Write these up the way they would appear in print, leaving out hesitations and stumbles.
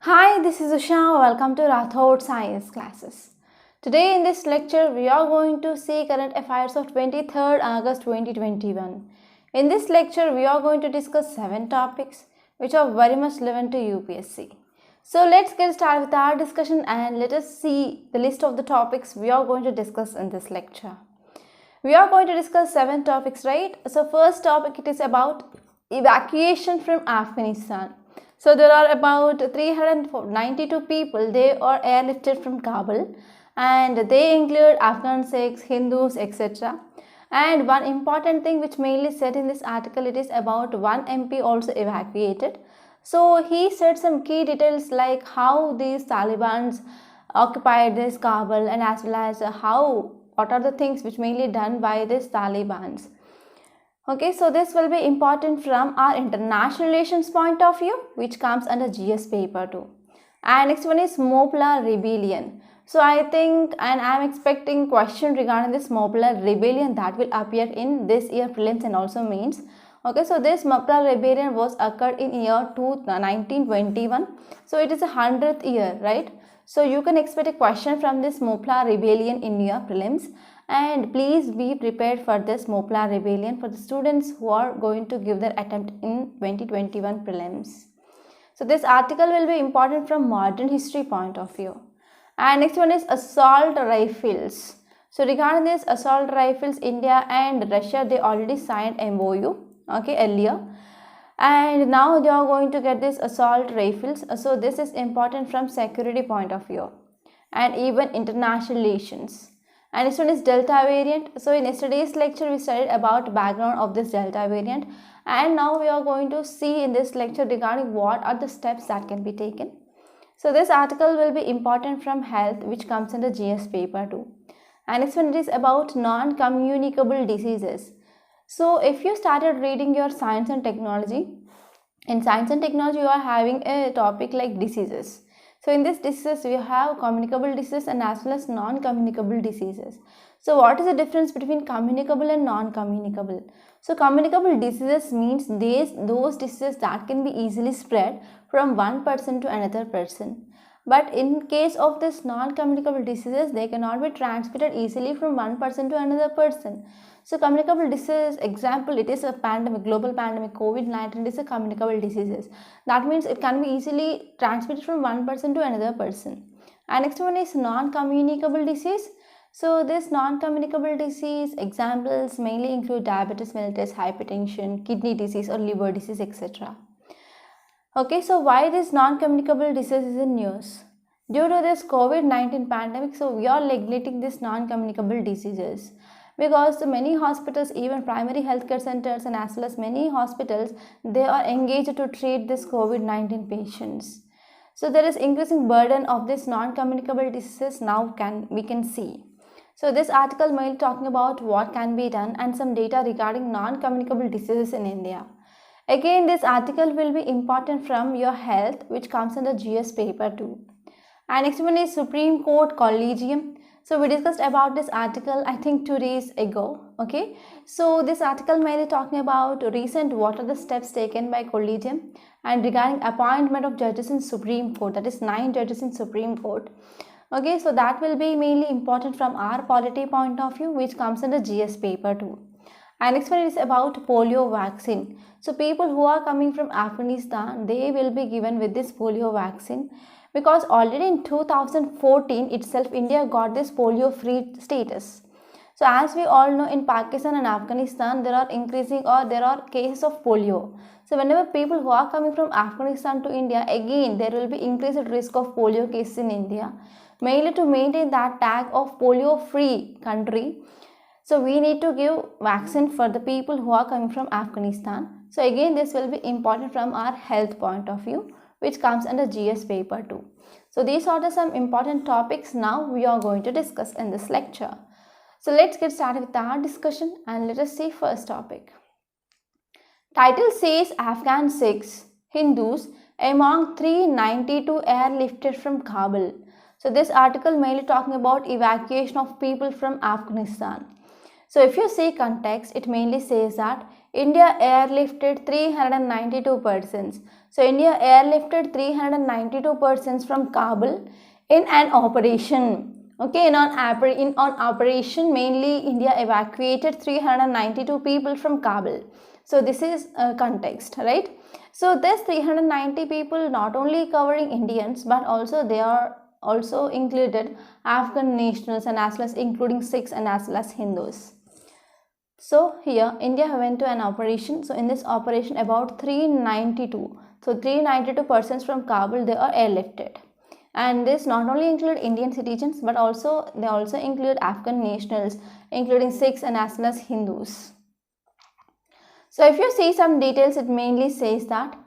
Hi, this is Usha. Welcome to Rathod Science Classes. Today in this lecture, we are going to see current affairs of 23rd August 2021. In this lecture, we are going to discuss 7 topics which are very much relevant to UPSC. So let's get started with our discussion and let us see the list of the topics we are going to discuss in this lecture. We are going to discuss 7 topics, right? So first topic, it is about evacuation from Afghanistan. So there are about 392 people, they are airlifted from Kabul, and they include Afghan Sikhs, Hindus, etc. And one important thing which mainly said in this article, it is about one MP also evacuated. So he said some key details like how these Talibans occupied this Kabul, and as well as what are the things which mainly done by these Talibans. Okay, so this will be important from our international relations point of view, which comes under GS paper 2. And next one is Mopla rebellion. So I think and I am expecting question regarding this Mopla rebellion that will appear in this year prelims and also mains. Okay, so this Mopla rebellion was occurred in year 1921. So it is a 100th year, right? So you can expect a question from this Mopla rebellion in your prelims, and please be prepared for this Mopla rebellion for the students who are going to give their attempt in 2021 prelims. So this article will be important from modern history point of view. And next one is assault rifles. So regarding this assault rifles, India and Russia, they already signed MOU earlier, and now they are going to get this assault rifles. So this is important from security point of view and even international relations. And this one is Delta variant. So in yesterday's lecture we studied about background of this Delta variant, and now we are going to see in this lecture regarding what are the steps that can be taken. So this article will be important from health, which comes in the GS paper 2. And next one is about non-communicable diseases. So if you started reading your science and technology, in science and technology you are having a topic like diseases. So in this diseases we have communicable diseases and as well as non-communicable diseases. So what is the difference between communicable and non-communicable? So communicable diseases means those diseases that can be easily spread from one person to another person. But in case of this non-communicable diseases, they cannot be transmitted easily from one person to another person. So communicable disease, example, it is a pandemic, global pandemic, COVID-19 is a communicable diseases. That means it can be easily transmitted from one person to another person. And next one is non-communicable disease. So this non-communicable disease examples mainly include diabetes mellitus, hypertension, kidney disease or liver disease, etc. Okay, so why this non-communicable disease is in news? Due to this COVID-19 pandemic, so we are neglecting this non-communicable diseases, because many hospitals, even primary healthcare centers and as well as many hospitals, they are engaged to treat this COVID-19 patients. So there is increasing burden of this non-communicable diseases now we can see. So this article mainly talking about what can be done and some data regarding non-communicable diseases in India. Again, this article will be important from your health, which comes under GS paper 2. And next one is Supreme Court Collegium. So we discussed about this article I think 2 days ago. Okay, so this article mainly talking about recent what are the steps taken by Collegium and regarding appointment of judges in Supreme Court, that is 9 judges in Supreme Court. Okay, so that will be mainly important from our polity point of view, which comes under GS paper 2. And next one is about polio vaccine. So people who are coming from Afghanistan, they will be given with this polio vaccine, because already in 2014 itself India got this polio free status. So as we all know, in Pakistan and Afghanistan there are increasing or there are cases of polio. So whenever people who are coming from Afghanistan to India, again there will be increased risk of polio cases in India, mainly to maintain that tag of polio free country. So we need to give vaccine for the people who are coming from Afghanistan. So again this will be important from our health point of view, which comes under GS paper 2. So these are the some important topics now we are going to discuss in this lecture. So let's get started with our discussion and let us see first topic. Title says Afghan Sikhs, Hindus among 392 airlifted from Kabul. So this article mainly talking about evacuation of people from Afghanistan. So if you see context, it mainly says that India airlifted 392 persons. So India airlifted 392 persons from Kabul in an operation. Okay, in on operation, mainly India evacuated 392 people from Kabul. So this is context, right? So this 390 people not only covering Indians, but also they are also included Afghan nationals and as well as including Sikhs and as well as Hindus. So here India went to an operation. So in this operation about 392. So 392 persons from Kabul, they are airlifted. And this not only include Indian citizens, but also they also include Afghan nationals, including Sikhs and as well as Hindus. So if you see some details, it mainly says that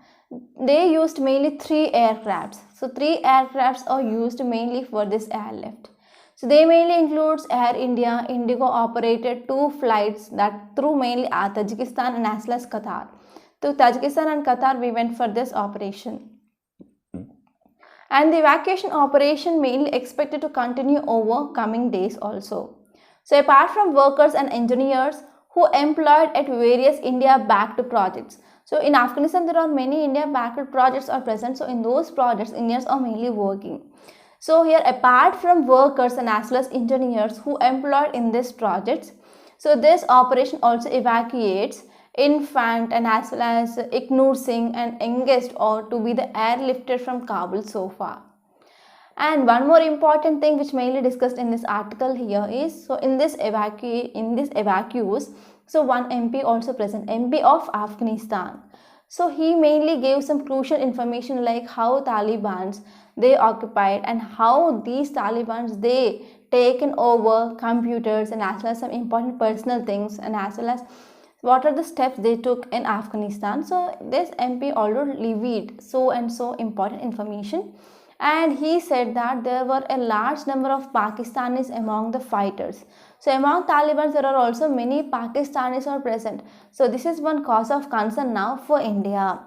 they used mainly 3 aircrafts. So 3 aircrafts are used mainly for this airlift. So they mainly includes Air India, Indigo operated 2 flights that through mainly Tajikistan and as well as Qatar. To Tajikistan and Qatar we went for this operation. And the evacuation operation mainly expected to continue over coming days also. So apart from workers and engineers who employed at various India-backed projects. So in Afghanistan there are many India-backed projects are present. So in those projects Indians are mainly working. So here apart from workers and as well as engineers who employed in these projects, so this operation also evacuates Infant and as well as Ignore Singh and Engaged or to be the airlifted from Kabul so far. And one more important thing which mainly discussed in this article here is, so in this evacuees, so one MP also present, MP of Afghanistan. So he mainly gave some crucial information like how Taliban they occupied and how these Taliban they taken over computers and as well as some important personal things and as well as what are the steps they took in Afghanistan. So this MP already revealed so and so important information, and he said that there were a large number of Pakistanis among the fighters. So among Taliban there are also many Pakistanis are present. So this is one cause of concern now for India.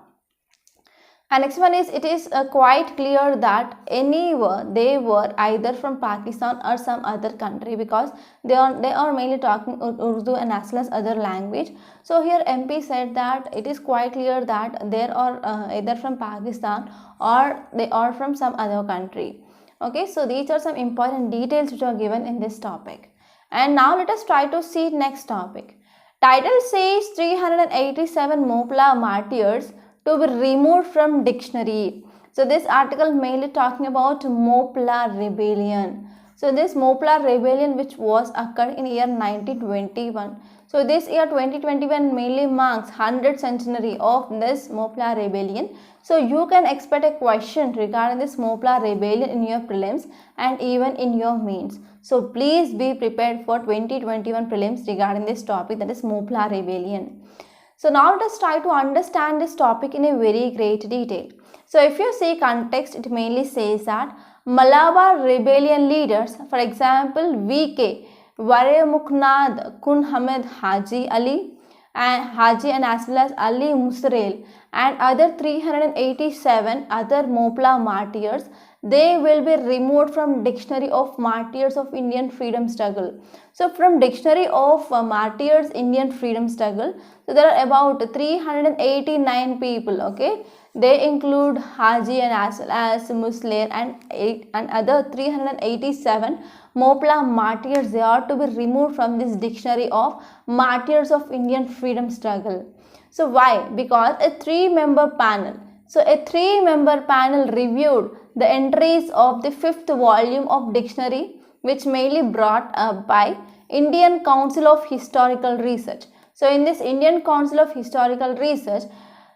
And next one is, it is quite clear that they were either from Pakistan or some other country because they are mainly talking Urdu and as well as other language. So here MP said that it is quite clear that they are either from Pakistan or they are from some other country. Okay, so these are some important details which are given in this topic. And now let us try to see next topic. Title says 387 Mopla martyrs to be removed from dictionary. So this article mainly talking about Mopla rebellion. So this Mopla rebellion which was occurred in year 1921. So this year 2021 mainly marks 100th centenary of this Mopla rebellion. So you can expect a question regarding this Mopla rebellion in your prelims and even in your mains. So please be prepared for 2021 prelims regarding this topic, that is Mopla rebellion. So now let us try to understand this topic in a very great detail. So if you see context, it mainly says that Malabar rebellion leaders, for example, V.K. Waremukhnad Kun Hamid Haji Ali and as well as Ali Musrail and other 387 other Mopla martyrs, they will be removed from dictionary of martyrs of Indian freedom struggle. So from dictionary of martyrs Indian freedom struggle, so there are about 389 people. Okay, they include Haji and as well as Muslim and other 387 Mopla martyrs. They are to be removed from this dictionary of martyrs of Indian freedom struggle. So why? Because a 3-member panel. So a 3-member panel reviewed the entries of the 5th volume of dictionary, which mainly brought up by Indian Council of Historical Research. So in this Indian Council of Historical Research,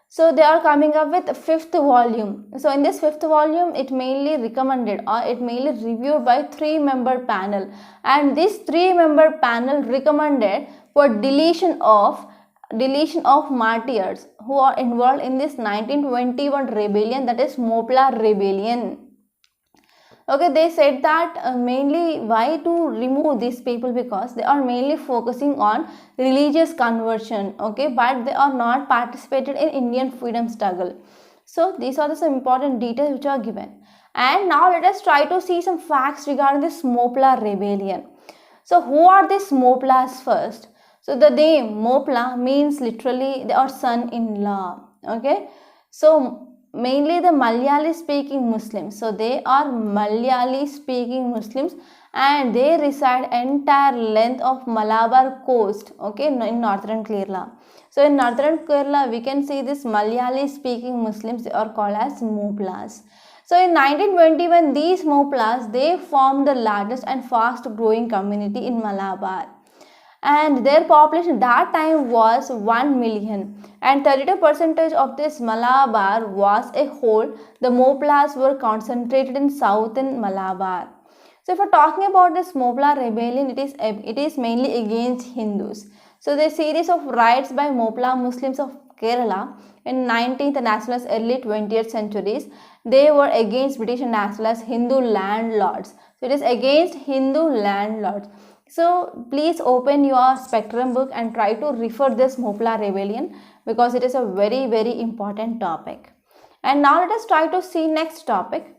so they are coming up with 5th volume. So in this 5th volume, it mainly recommended or it mainly reviewed by 3-member panel, and this 3-member panel recommended for deletion of martyrs who are involved in this 1921 rebellion, that is Mopla rebellion. Okay, they said that mainly why to remove these people, because they are mainly focusing on religious conversion. Okay, but they are not participated in Indian freedom struggle. So these are some important details which are given. And now let us try to see some facts regarding this Mopla rebellion. So who are these Moplas first? So the name Mopla means literally or son-in-law. Okay, so mainly the Malayali speaking Muslims. So they are Malayali speaking Muslims and they reside entire length of Malabar coast, okay, in northern Kerala. So in northern Kerala we can see this Malayali speaking Muslims, they are called as Moplas. So in 1921 these Moplas, they formed the largest and fast growing community in Malabar, and their population that time was 1 million, and 32% of this Malabar was a whole. The Moplas were concentrated in southern Malabar. So if we're talking about this Mopla rebellion, it is mainly against Hindus. So the series of riots by Mopla Muslims of Kerala in 19th and as well as early 20th centuries, they were against British and as well as Hindu landlords. So it is against Hindu landlords. So please open your spectrum book and try to refer this Mopla rebellion because it is a very important topic. And now let us try to see next topic.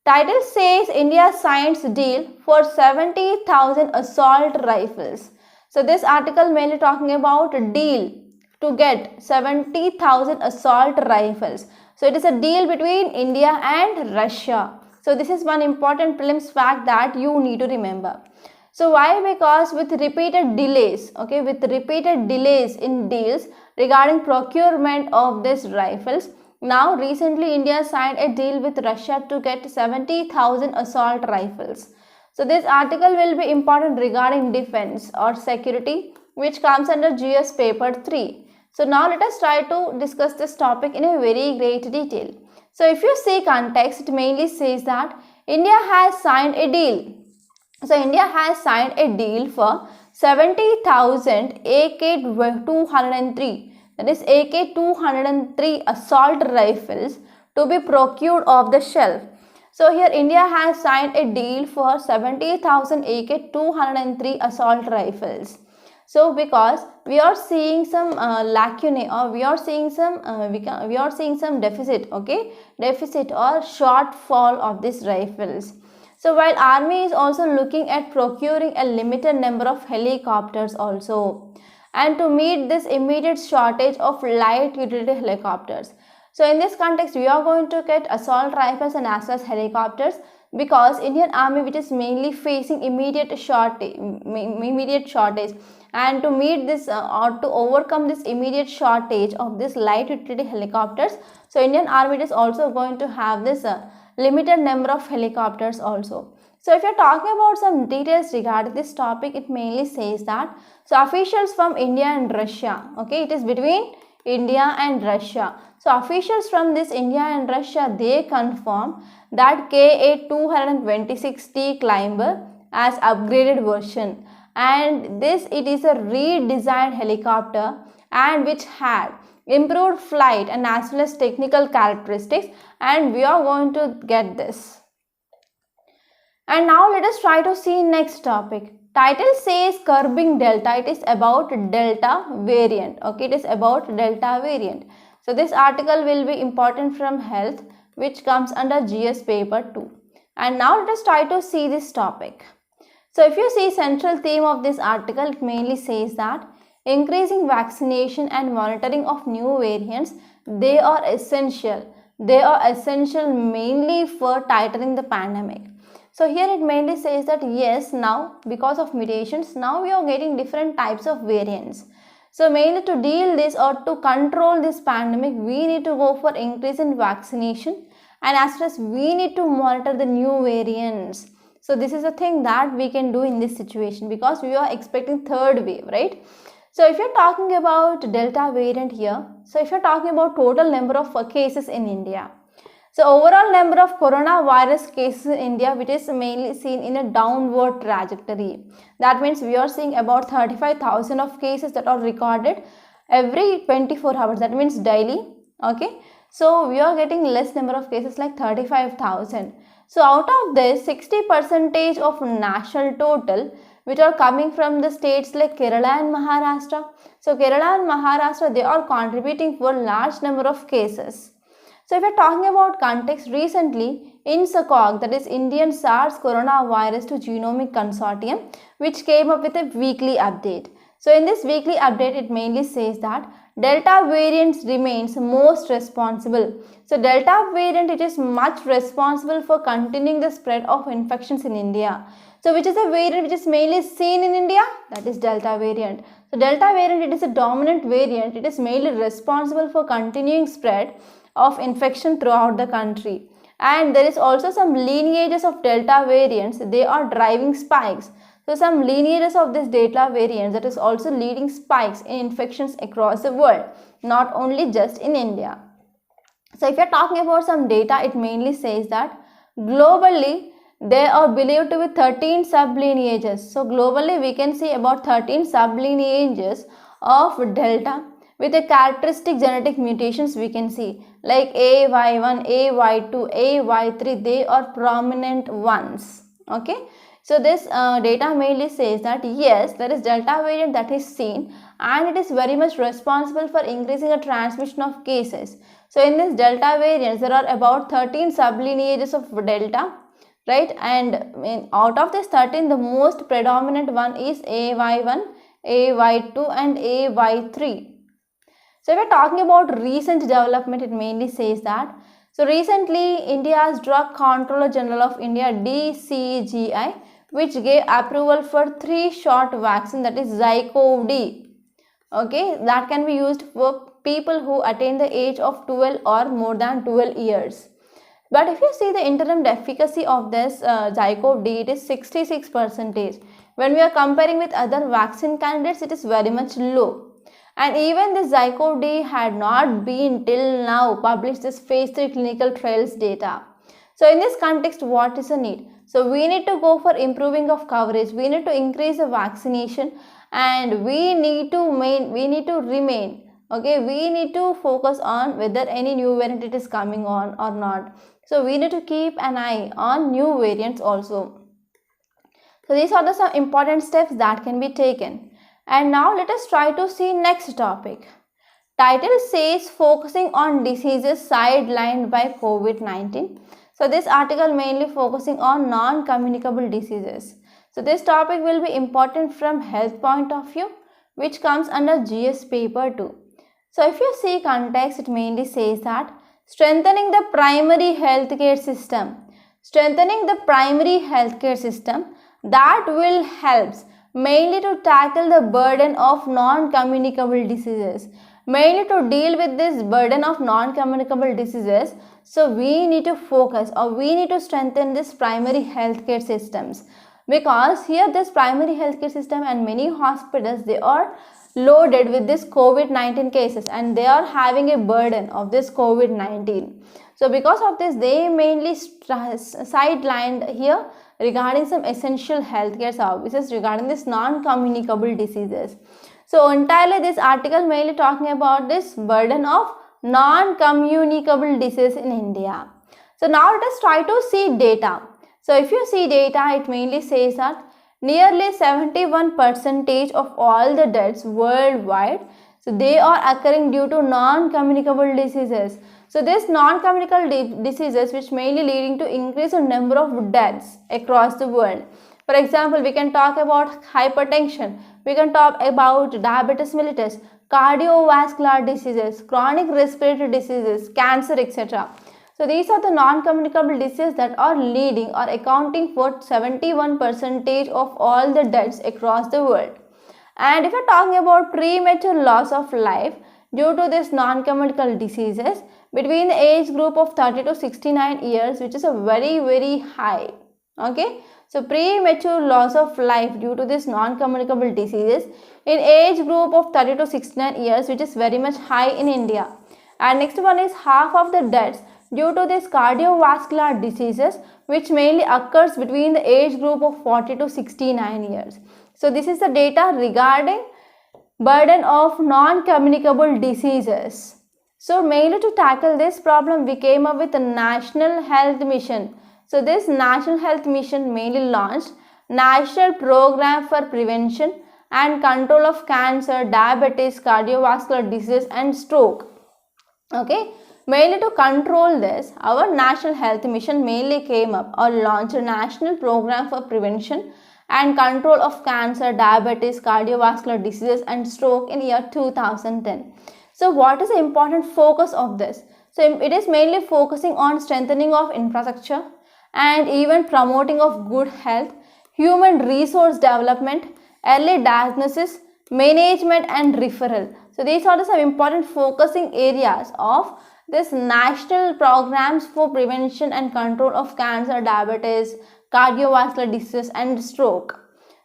Title says India signs deal for 70,000 assault rifles. So this article mainly talking about deal to get 70,000 assault rifles. So it is a deal between India and Russia. So this is one important prelims fact that you need to remember. So why? Because with repeated delays, okay, with repeated delays in deals regarding procurement of these rifles, now recently India signed a deal with Russia to get 70,000 assault rifles. So this article will be important regarding defense or security, which comes under GS paper 3. So now let us try to discuss this topic in a very great detail. So if you see context, it mainly says that India has signed a deal. So India has signed a deal for 70,000 AK-203, that is AK-203 assault rifles to be procured off the shelf. So here India has signed a deal for 70,000 AK-203 assault rifles. So because we are seeing some lacunae, or we are seeing some deficit, okay, deficit or shortfall of these rifles. So while army is also looking at procuring a limited number of helicopters also, and to meet this immediate shortage of light utility helicopters. So in this context, we are going to get assault rifles and as well as helicopters, because Indian Army, which is mainly facing immediate shortage, and to meet this or to overcome this immediate shortage of this light utility helicopters, so Indian Army is also going to have this limited number of helicopters also. So if you're talking about some details regarding this topic, it mainly says that, so officials from India and Russia, okay, it is between India and Russia. So officials from this India and Russia, they confirm that Ka-226T Climber as upgraded version, and this it is a redesigned helicopter and which had improved flight and as well as technical characteristics, and we are going to get this. And now let us try to see next topic. Title says curbing delta. It is about delta variant. Okay, it is about delta variant. So this article will be important from health, which comes under GS paper 2. And now let us try to see this topic. So if you see central theme of this article, it mainly says that increasing vaccination and monitoring of new variants, they are essential. They are essential mainly for tightening the pandemic. So here it mainly says that yes, now because of mutations, now we are getting different types of variants. So mainly to deal this or to control this pandemic, we need to go for increase in vaccination, and as well as we need to monitor the new variants. So this is a thing that we can do in this situation because we are expecting third wave, right? So if you're talking about Delta variant here, so if you're talking about total number of cases in India, so overall number of coronavirus cases in India, which is mainly seen in a downward trajectory. That means we are seeing about 35,000 of cases that are recorded every 24 hours. That means daily. Okay. So we are getting less number of cases like 35,000. So out of this, 60% of national total, which are coming from the states like Kerala and Maharashtra. So Kerala and Maharashtra, they are contributing for large number of cases. So if we are talking about context, recently INSACOG, that is Indian SARS Coronavirus to Genomic Consortium, which came up with a weekly update. So in this weekly update, it mainly says that Delta variant remains most responsible. So Delta variant, it is much responsible for continuing the spread of infections in India. So which is a variant which is mainly seen in India? That is Delta variant. So Delta variant, it is a dominant variant. It is mainly responsible for continuing spread of infection throughout the country. And there is also some lineages of Delta variants. They are driving spikes. So some lineages of this Delta variant that is also leading spikes in infections across the world, not only just in India. So if you are talking about some data, it mainly says that globally there are believed to be 13 sublineages. So globally we can see about 13 sublineages of Delta with a characteristic genetic mutations we can see like AY1, AY2, AY3, they are prominent ones. Okay. So this data mainly says that yes, there is Delta variant that is seen and it is very much responsible for increasing the transmission of cases. So in this Delta variants, there are about 13 sublineages of Delta, right? And out of this 13, the most predominant one is AY1, AY2 and AY3. So if we are talking about recent development, it mainly says that. So recently, India's Drug Controller General of India, DCGI, which gave approval for 3-shot vaccine, that is ZyCoV-D. Okay, that can be used for people who attain the age of 12 or more than 12 years. But if you see the interim efficacy of this ZyCoV-D, it is 66%. When we are comparing with other vaccine candidates, it is very much low. And even this ZyCoV-D had not been till now published this phase 3 clinical trials data. So in this context, what is the need? So we need to go for improving of coverage. We need to increase the vaccination, and we need to remain. Okay, we need to focus on whether any new variant it is coming on or not. So we need to keep an eye on new variants also. So these are the some important steps that can be taken. And now let us try to see next topic. Title says focusing on diseases sidelined by COVID-19. So this article mainly focusing on non-communicable diseases. So this topic will be important from health point of view, which comes under GS paper 2. So if you see context, it mainly says that strengthening the primary healthcare system. Strengthening the primary healthcare system, that will help mainly to tackle the burden of non-communicable diseases. Mainly to deal with this burden of non-communicable diseases, so we need to focus or we need to strengthen this primary healthcare systems, because here this primary healthcare system and many hospitals, they are loaded with this COVID-19 cases and they are having a burden of this COVID-19. So because of this, they mainly sidelined here regarding some essential healthcare services regarding this non-communicable diseases. So entirely this article mainly talking about this burden of non-communicable disease in India. So now let us try to see data. So if you see data, it mainly says that nearly 71% of all the deaths worldwide, so they are occurring due to non-communicable diseases. So these non-communicable diseases which mainly leading to increase in number of deaths across the world. For example, we can talk about hypertension, we can talk about diabetes mellitus, cardiovascular diseases, chronic respiratory diseases, cancer, etc. So these are the non-communicable diseases that are leading or accounting for 71% of all the deaths across the world. And if you are talking about premature loss of life due to these non-communicable diseases between the age group of 30 to 69 years, which is a very high. Okay, so premature loss of life due to this non-communicable diseases in age group of 30 to 69 years, which is very much high in India. And next one is half of the deaths due to this cardiovascular diseases, which mainly occurs between the age group of 40 to 69 years. So this is the data regarding burden of non-communicable diseases. So mainly to tackle this problem, we came up with a National Health Mission. So this National Health Mission mainly launched National Program for Prevention and Control of Cancer, Diabetes, Cardiovascular Disease and Stroke. Okay, mainly to control this, our National Health Mission mainly came up or launched a National Program for Prevention and control of cancer, diabetes, cardiovascular diseases and stroke in year 2010. So what is the important focus of this? So it is mainly focusing on strengthening of infrastructure and even promoting of good health, human resource development, early diagnosis, management and referral. So these are some important focusing areas of this national programs for prevention and control of cancer, diabetes, cardiovascular disease and stroke.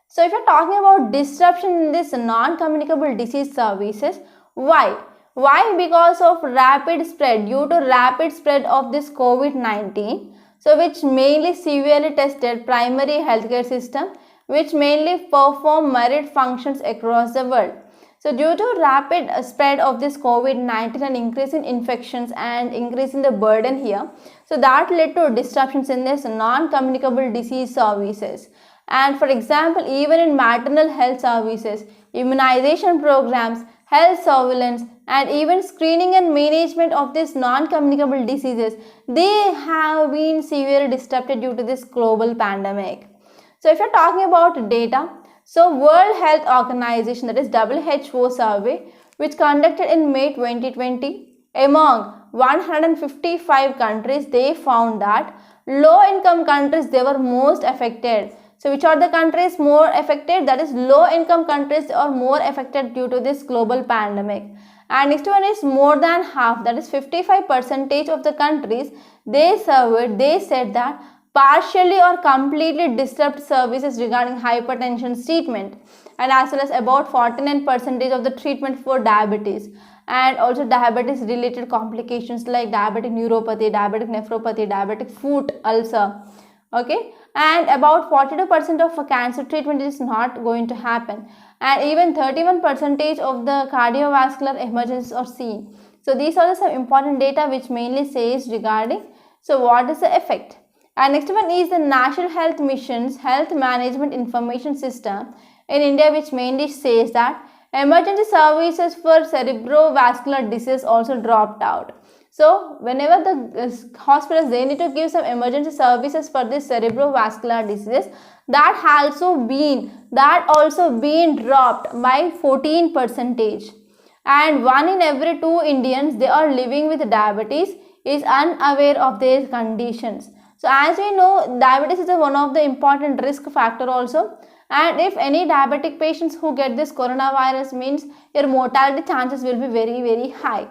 So if you're talking about disruption in this non-communicable disease services, why? Why? Because of rapid spread, due to rapid spread of this COVID-19, so which mainly severely tested primary healthcare system, which mainly perform myriad functions across the world. So due to rapid spread of this COVID-19 and increase in infections and increase in the burden here, so that led to disruptions in this non-communicable disease services. And for example, even in maternal health services, immunization programs, health surveillance and even screening and management of these non-communicable diseases, they have been severely disrupted due to this global pandemic. So if you're talking about data, so World Health Organization, that is WHO survey, which conducted in May 2020 among 155 countries, they found that low income countries, they were most affected. So which are the countries more affected? That is low income countries are more affected due to this global pandemic. And next one is more than half, that is 55% of the countries they surveyed, they said that partially or completely disrupt services regarding hypertension treatment, and as well as about 49% of the treatment for diabetes and also diabetes related complications like diabetic neuropathy, diabetic nephropathy, diabetic foot ulcer. Okay, and about 42% of cancer treatment is not going to happen, and even 31% of the cardiovascular emergencies are seen. So these are some important data which mainly says regarding so what is the effect. And next one is the National Health Mission's Health Management Information System in India, which mainly says that emergency services for cerebrovascular disease also dropped out. So whenever the hospitals, they need to give some emergency services for this cerebrovascular disease, that also been dropped by 14%. And 1 in every 2 Indians, they are living with diabetes, is unaware of their conditions. So as we know, diabetes is one of the important risk factor also, and if any diabetic patients who get this coronavirus, means your mortality chances will be very high.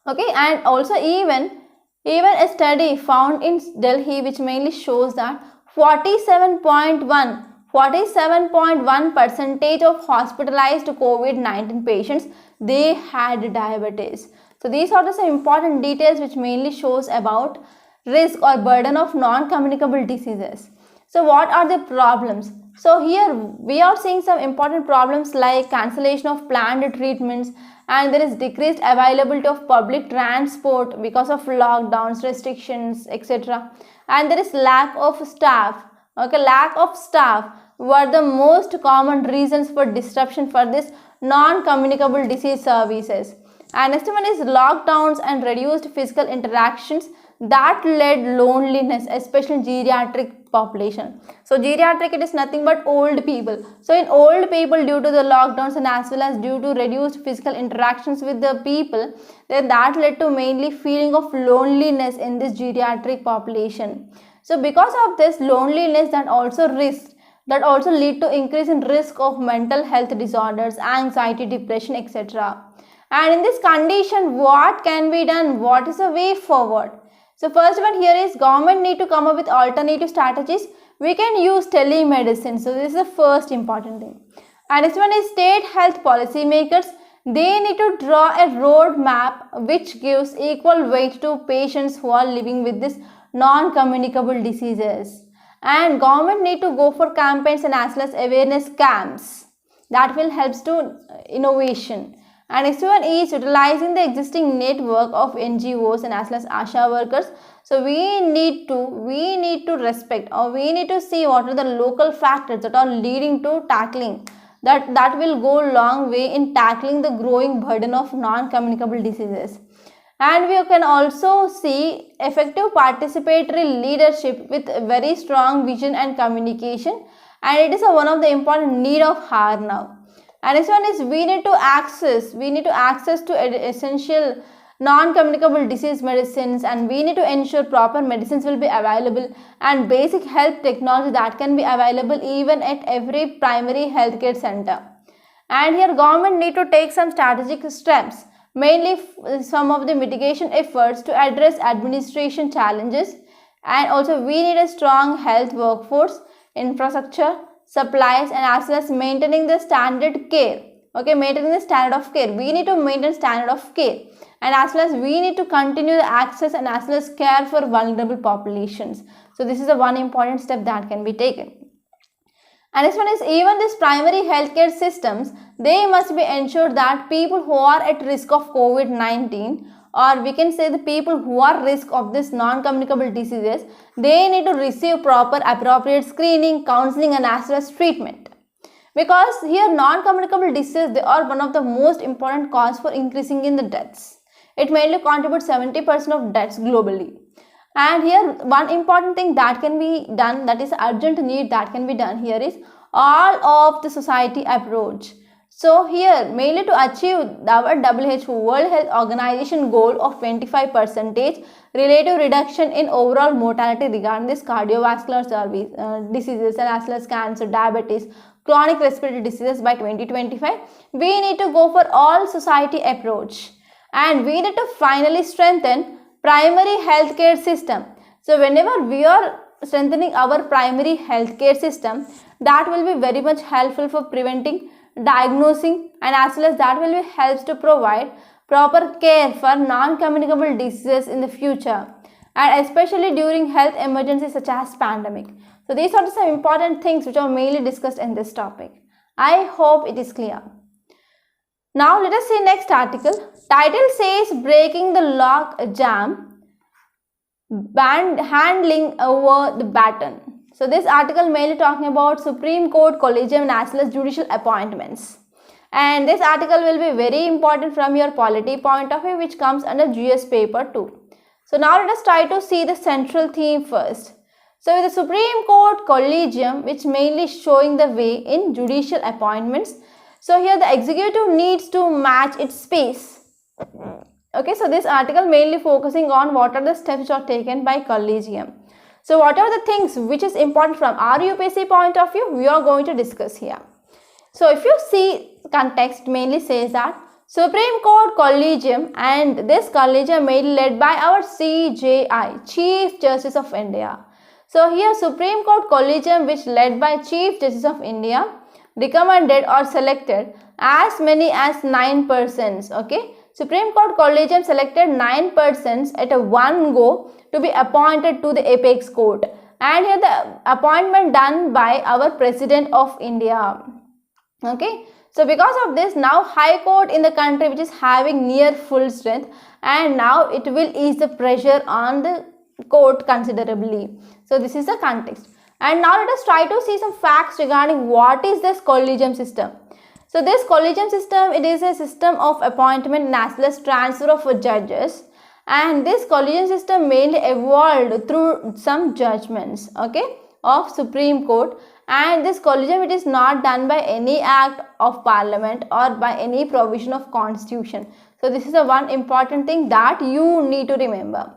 Okay, and also even a study found in Delhi which mainly shows that 47.1% of hospitalized COVID-19 patients, they had diabetes. So these are some important details which mainly shows about risk or burden of non-communicable diseases. So what are the problems? So here we are seeing some important problems like cancellation of planned treatments, and there is decreased availability of public transport because of lockdowns, restrictions, etc. And there is lack of staff. Okay, lack of staff were the most common reasons for disruption for this non-communicable disease services. And next one is lockdowns and reduced physical interactions that led loneliness, especially in geriatric population. So geriatric, it is nothing but old people. So in old people, due to the lockdowns and as well as due to reduced physical interactions with the people, then that led to mainly feeling of loneliness in this geriatric population. So because of this loneliness, that also lead to increase in risk of mental health disorders, anxiety, depression, etc. And in this condition, what can be done? What is the way forward? So first one here is government need to come up with alternative strategies. We can use telemedicine. So this is the first important thing. And next one is state health policy makers. They need to draw a roadmap which gives equal weight to patients who are living with this non-communicable diseases. And government need to go for campaigns and as well as awareness camps. That will help to innovation. And next one is utilizing the existing network of NGOs and as well as ASHA workers. So we need to respect, or we need to see what are the local factors that are leading to tackling. That will go a long way in tackling the growing burden of non-communicable diseases. And we can also see effective participatory leadership with very strong vision and communication. and it is one of the important need of hour now. And this one is we need to access to essential non-communicable disease medicines, and we need to ensure proper medicines will be available and basic health technology that can be available even at every primary healthcare center. And here government need to take some strategic steps, mainly some of the mitigation efforts to address administration challenges, and also we need a strong health workforce, infrastructure, supplies, and as well as maintaining the standard care. Okay, maintaining the standard of care. We need to maintain standard of care, and as well as we need to continue the access and as well as care for vulnerable populations. So this is the one important step that can be taken. And this one is even these primary healthcare systems, they must be ensured that people who are at risk of COVID-19, or we can say the people who are risk of this non-communicable diseases, they need to receive proper appropriate screening, counseling, and as well as treatment. Because here non-communicable diseases, they are one of the most important cause for increasing in the deaths. It mainly contributes 70% of deaths globally. And here one important thing that can be done, that is urgent need that can be done here, is all of the society approach. So here mainly to achieve our WHO World Health Organization goal of 25% relative reduction in overall mortality regarding this cardiovascular diseases and as well as cancer, diabetes, chronic respiratory diseases by 2025, we need to go for all society approach, and we need to finally strengthen primary healthcare system. So whenever we are strengthening our primary healthcare system, that will be very much helpful for preventing, diagnosing, and as well as that will be helps to provide proper care for non-communicable diseases in the future, and especially during health emergencies such as pandemic. So these are some important things which are mainly discussed in this topic. I hope it is clear. Now let us see next article. Title says breaking the lock jam, handling over the baton. So this article mainly talking about Supreme Court collegium and as well as judicial appointments. And this article will be very important from your polity point of view, which comes under GS paper 2. So now let us try to see the central theme first. So the Supreme Court collegium, which mainly showing the way in judicial appointments. So here the executive needs to match its pace. Okay, so this article mainly focusing on what are the steps which are taken by collegium. So what are the things which is important from RUPSC point of view, we are going to discuss here. So if you see context mainly says that Supreme Court collegium, and this collegium mainly led by our CJI, Chief Justice of India. So here Supreme Court collegium which led by Chief Justice of India recommended or selected as many as 9 persons. Okay, Supreme Court collegium selected 9 persons at a one go to be appointed to the apex court, and here the appointment done by our President of India. Okay, so because of this, now High Court in the country which is having near full strength, and now it will ease the pressure on the court considerably. So this is the context. And now let us try to see some facts regarding what is this collegium system. So this collegium system, it is a system of appointment and as well as transfer of judges, and this collegium system mainly evolved through some judgments, okay, of Supreme Court. And this collegium, it is not done by any act of parliament or by any provision of constitution. So this is the one important thing that you need to remember.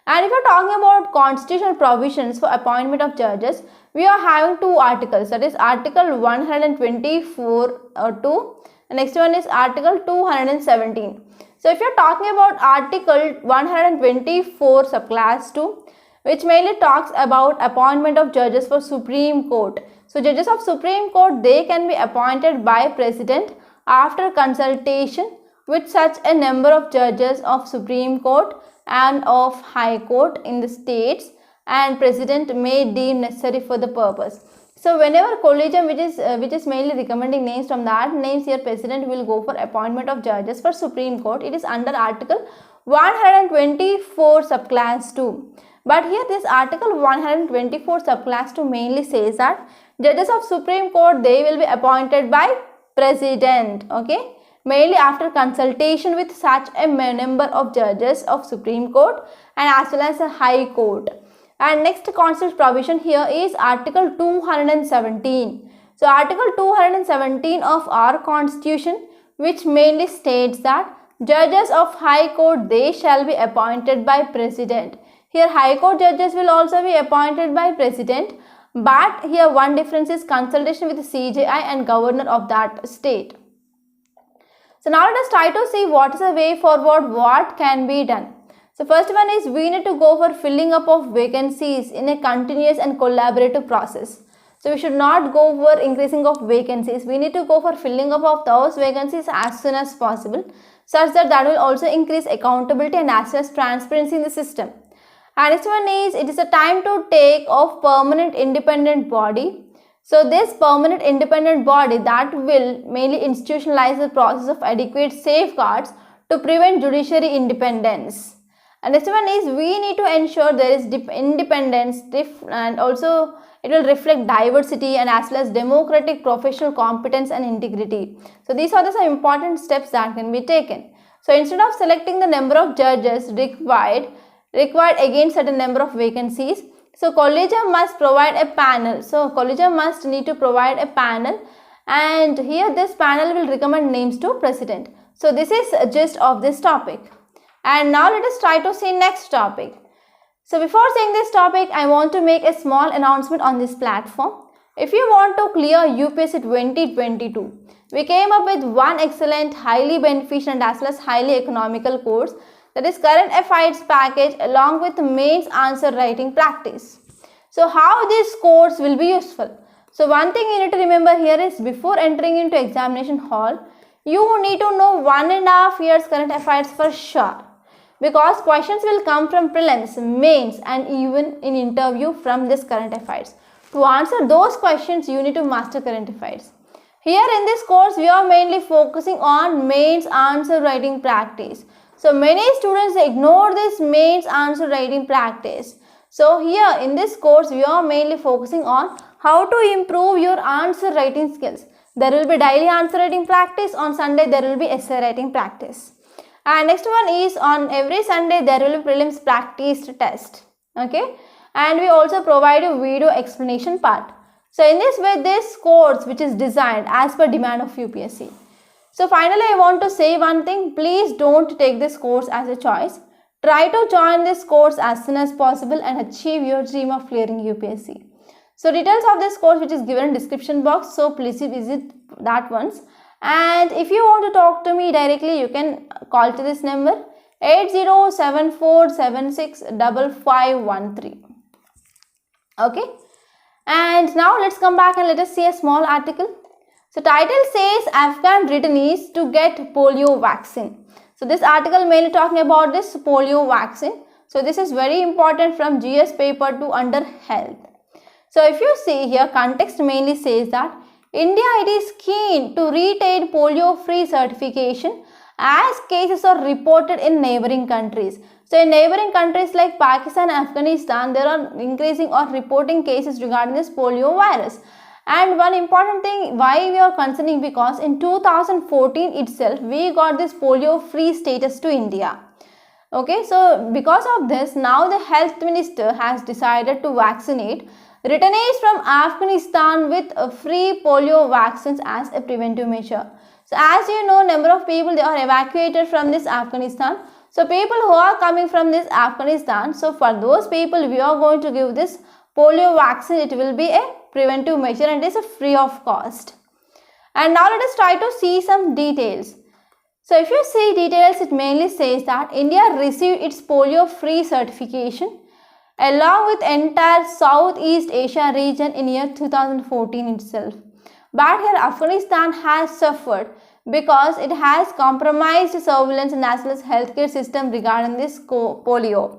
And if you are talking about constitutional provisions for appointment of judges, we are having two articles, that is article 124(2), the next one is article 217. So if you are talking about article 124 subclass 2, which mainly talks about appointment of judges for Supreme Court. So judges of Supreme Court, they can be appointed by President after consultation with such a number of judges of Supreme Court and of High Court in the states, and President may deem necessary for the purpose. So whenever collegium which is mainly recommending names, from that names here President will go for appointment of judges for Supreme Court. It is under article 124 subclass 2. But here this article 124 subclass 2 mainly says that judges of Supreme Court, they will be appointed by President, okay, mainly after consultation with such a number of judges of Supreme Court and as well as a High Court. And next constitutional provision here is Article 217. So Article 217 of our constitution, which mainly states that judges of High Court, they shall be appointed by President. Here High Court judges will also be appointed by President, but here one difference is consultation with CJI and governor of that state. So now let us try to see what is the way forward, what can be done. So first one is we need to go for filling up of vacancies in a continuous and collaborative process. So we should not go for increasing of vacancies. We need to go for filling up of those vacancies as soon as possible, such that will also increase accountability and as well as transparency in the system. And next one is it is a time to take of permanent independent body. So this permanent independent body that will mainly institutionalize the process of adequate safeguards to prevent judiciary independence. And next one is we need to ensure there is independence and also it will reflect diversity and as well as democratic professional competence and integrity. So these are the some important steps that can be taken. So instead of selecting the number of judges required against certain number of vacancies, so collegium must provide a panel. So collegium must need to provide a panel, and here this panel will recommend names to president. So this is a gist of this topic. And now let us try to see next topic. So before saying this topic, I want to make a small announcement on this platform. If you want to clear UPSC 2022, we came up with one excellent, highly beneficial and as well as highly economical course, that is current affairs package along with mains answer writing practice. So how this course will be useful? So one thing you need to remember here is before entering into examination hall, you need to know 1.5 years current affairs for sure, because questions will come from prelims, mains and even in interview from this current affairs. To answer those questions, you need to master current affairs. Here in this course, we are mainly focusing on mains answer writing practice. So many students ignore this mains answer writing practice. So here in this course, we are mainly focusing on how to improve your answer writing skills. There will be daily answer writing practice. On Sunday, there will be essay writing practice. And next one is on every Sunday, there will be prelims practice test. Okay. And we also provide a video explanation part. So in this way, this course which is designed as per demand of UPSC. So finally, I want to say one thing. Please don't take this course as a choice. Try to join this course as soon as possible and achieve your dream of clearing UPSC. So details of this course which is given in description box. So please visit that once. And if you want to talk to me directly, you can call to this number 8074765513. Okay. And now let's come back and let us see a small article. So title says Afghan returnees to get polio vaccine. So this article mainly talking about this polio vaccine. So this is very important from GS paper to under health. So if you see here, context mainly says that India it is keen to retain polio free certification as cases are reported in neighboring countries. So in neighboring countries like Pakistan and Afghanistan, there are increasing or reporting cases regarding this polio virus. And one important thing why we are concerning, because in 2014 itself we got this polio free status to India. Okay, so because of this, now the health minister has decided to vaccinate returnees from Afghanistan with free polio vaccines as a preventive measure. So as you know, number of people they are evacuated from this Afghanistan. So people who are coming from this Afghanistan, so for those people we are going to give this polio vaccine. It will be a preventive measure and it is a free of cost. And now let us try to see some details. So if you see details, it mainly says that India received its polio free certification along with entire Southeast Asia region in year 2014 itself. But here Afghanistan has suffered because it has compromised surveillance and as well as healthcare system regarding this polio.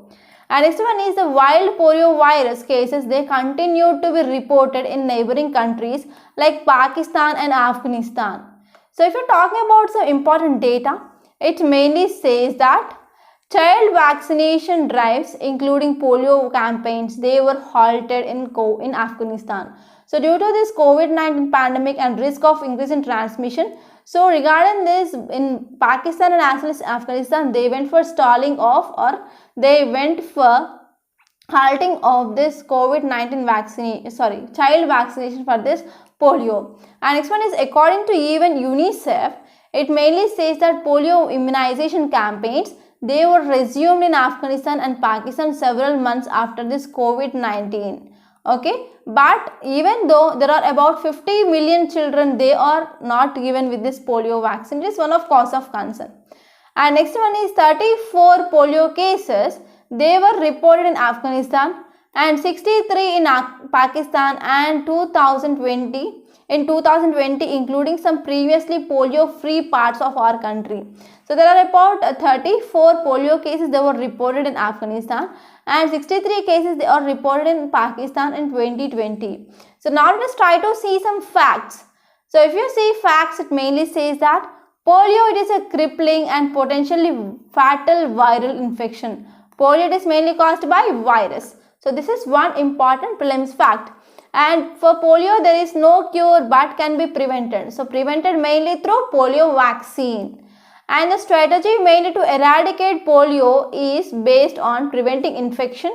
And next one is the wild polio virus cases. They continue to be reported in neighboring countries like Pakistan and Afghanistan. So if you're talking about some important data, it mainly says that child vaccination drives including polio campaigns, they were halted in Afghanistan. So due to this COVID-19 pandemic and risk of increase in transmission, so regarding this in Pakistan and as well as Afghanistan, they went for stalling off or they went for halting of this COVID-19 child vaccination for this polio. And next one is, according to even UNICEF, it mainly says that polio immunization campaigns, they were resumed in Afghanistan and Pakistan several months after this COVID-19. Okay, but even though there are about 50 million children, they are not given with this polio vaccine. It is one of cause of concern. And next one is 34 polio cases, they were reported in Afghanistan and 63 in Pakistan and 2020 including some previously polio free parts of our country. So there are about 34 polio cases that were reported in Afghanistan and 63 cases they are reported in Pakistan in 2020. So now let us try to see some facts. So if you see facts, it mainly says that polio, it is a crippling and potentially fatal viral infection. Polio, it is mainly caused by virus. So this is one important prelims fact. And for polio, there is no cure but can be prevented. So prevented mainly through polio vaccine. And the strategy mainly to eradicate polio is based on preventing infection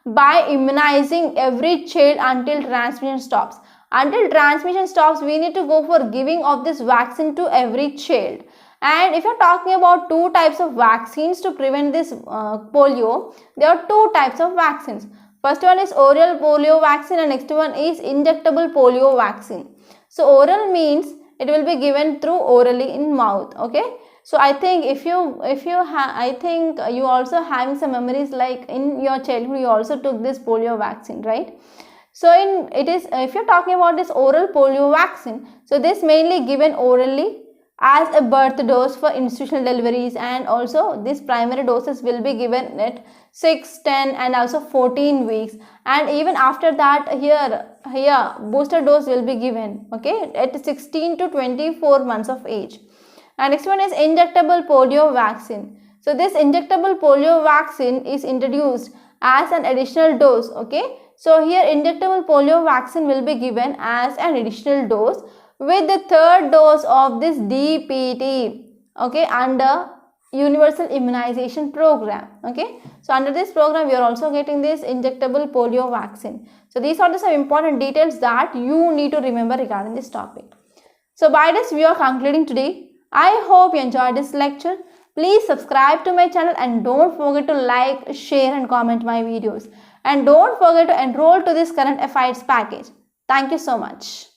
by immunizing every child until transmission stops. Until transmission stops, we need to go for giving of this vaccine to every child. And if you are talking about two types of vaccines to prevent this polio, there are two types of vaccines. First one is oral polio vaccine and next one is injectable polio vaccine. So oral means it will be given through orally in mouth. Okay. So I think I think you also having some memories like in your childhood you also took this polio vaccine, right? So if you're talking about this oral polio vaccine, so this mainly given orally as a birth dose for institutional deliveries, and also this primary doses will be given at 6, 10 and also 14 weeks, and even after that here booster dose will be given, okay, at 16 to 24 months of age. And next one is injectable polio vaccine. So this injectable polio vaccine is introduced as an additional dose, okay. So here injectable polio vaccine will be given as an additional dose with the third dose of this DPT, okay, under Universal Immunization Program, okay. So under this program we are also getting this injectable polio vaccine. So these are the some important details that you need to remember regarding this topic. So by this we are concluding today. I hope you enjoyed this lecture. Please subscribe to my channel and don't forget to like, share and comment my videos. And don't forget to enroll to this current affairs package. Thank you so much.